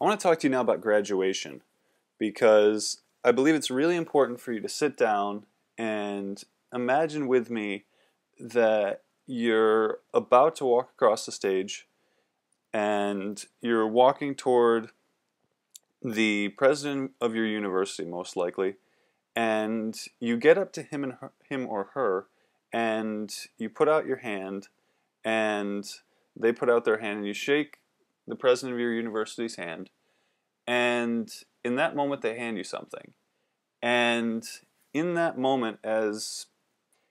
I want to talk to you now about graduation because I believe it's really important for you to sit down and imagine with me that you're about to walk across the stage and you're walking toward the president of your university, most likely, and you get up to him or her, and you put out your hand, and they put out their hand, and you shake the president of your university's hand, and in that moment they hand you something. And in that moment, as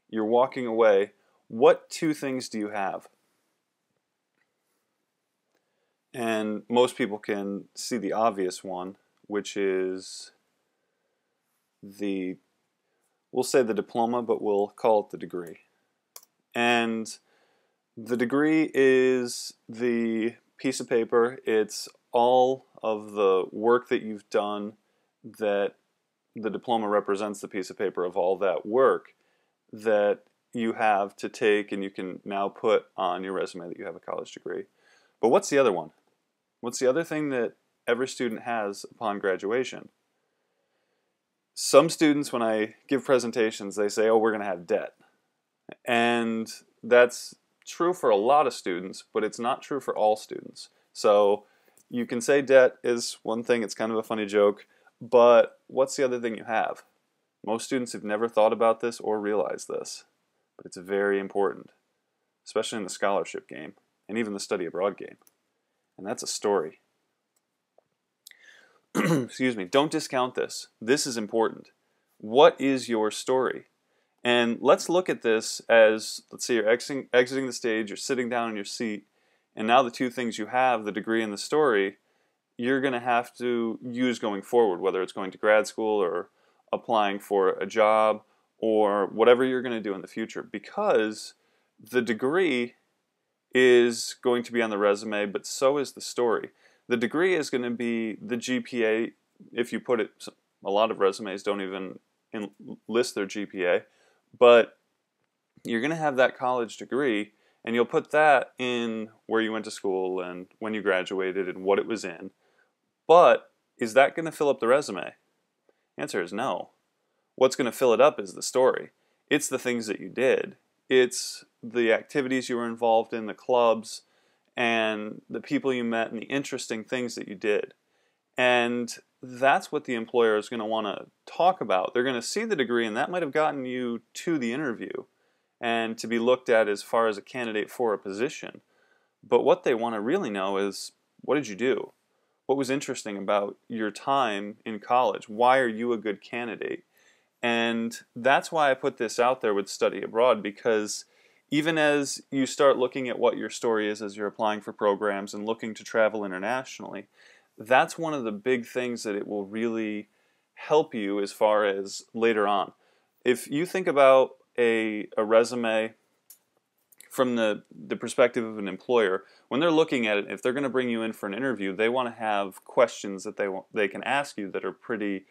you're walking away, what two things do you have? And most people can see the obvious one, which is the, we'll say the diploma, but we'll call it the degree. And the degree is the piece of paper. It's all of the work that you've done. That the diploma represents the piece of paper of all that work that you have to take, and you can now put on your resume that you have a college degree. But what's the other one? What's the other thing that every student has upon graduation? Some students, when I give presentations, they say, oh, we're going to have debt. And that's true for a lot of students, but it's not true for all students. So you can say debt is one thing, it's kind of a funny joke, but what's the other thing you have? Most students have never thought about this or realized this, but it's very important, especially in the scholarship game and even the study abroad game. And that's a story. Excuse me. Don't discount this. This is important. What is your story? And let's look at this as, let's say you're exiting the stage, you're sitting down in your seat, and now the two things you have, the degree and the story, you're going to have to use going forward, whether it's going to grad school or applying for a job or whatever you're going to do in the future, because the degree is going to be on the resume, but so is the story. The degree is going to be the GPA. If you put it, a lot of resumes don't even list their GPA, but you're going to have that college degree, and you'll put that in where you went to school and when you graduated and what it was in. But is that going to fill up the resume? The answer is no. What's going to fill it up is the story. It's the things that you did. It's the activities you were involved in, the clubs, and the people you met, and the interesting things that you did. And that's what the employer is going to want to talk about. They're going to see the degree, and that might have gotten you to the interview and to be looked at as far as a candidate for a position. But what they want to really know is, what did you do? What was interesting about your time in college? Why are you a good candidate? And that's why I put this out there with study abroad, because even as you start looking at what your story is as you're applying for programs and looking to travel internationally, that's one of the big things that it will really help you as far as later on. If you think about a resume from the perspective of an employer, when they're looking at it, if they're going to bring you in for an interview, they want to have questions that they can ask you that are pretty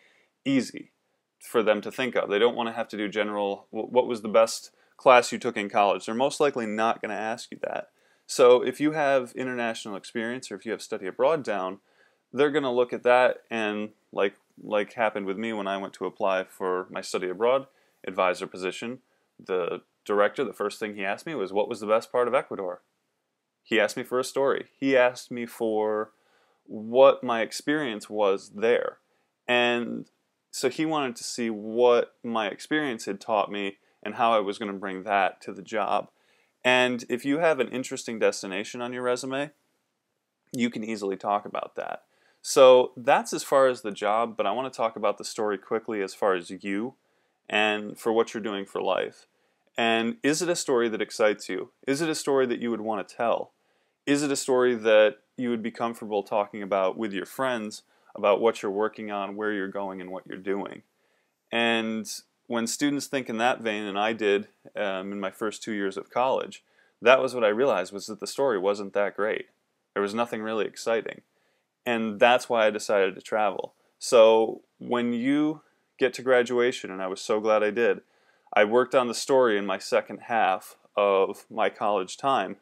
easy for them to think of. They don't want to have to do general, what was the best class you took in college? They're most likely not going to ask you that. So if you have international experience, or if you have study abroad down, they're going to look at that, and like happened with me when I went to apply for my study abroad advisor position, the director, the first thing he asked me was, what was the best part of Ecuador? He asked me for a story. He asked me for what my experience was there. And so he wanted to see what my experience had taught me and how I was going to bring that to the job. And if you have an interesting destination on your resume, you can easily talk about that. So that's as far as the job, but I want to talk about the story quickly as far as you and for what you're doing for life. And is it a story that excites you? Is it a story that you would want to tell? Is it a story that you would be comfortable talking about with your friends about what you're working on, where you're going, and what you're doing? And when students think in that vein, and I did in my first 2 years of college, that was what I realized, was that the story wasn't that great. There was nothing really exciting. And that's why I decided to travel. So when you get to graduation, and I was so glad I did, I worked on the story in my second half of my college time,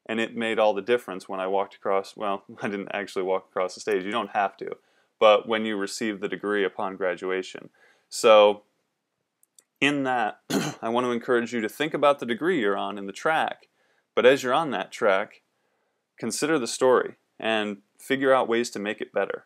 and it made all the difference when I walked across, well, I didn't actually walk across the stage. You don't have to, but when you receive the degree upon graduation. So in that, I want to encourage you to think about the degree you're on in the track, but as you're on that track, consider the story and figure out ways to make it better.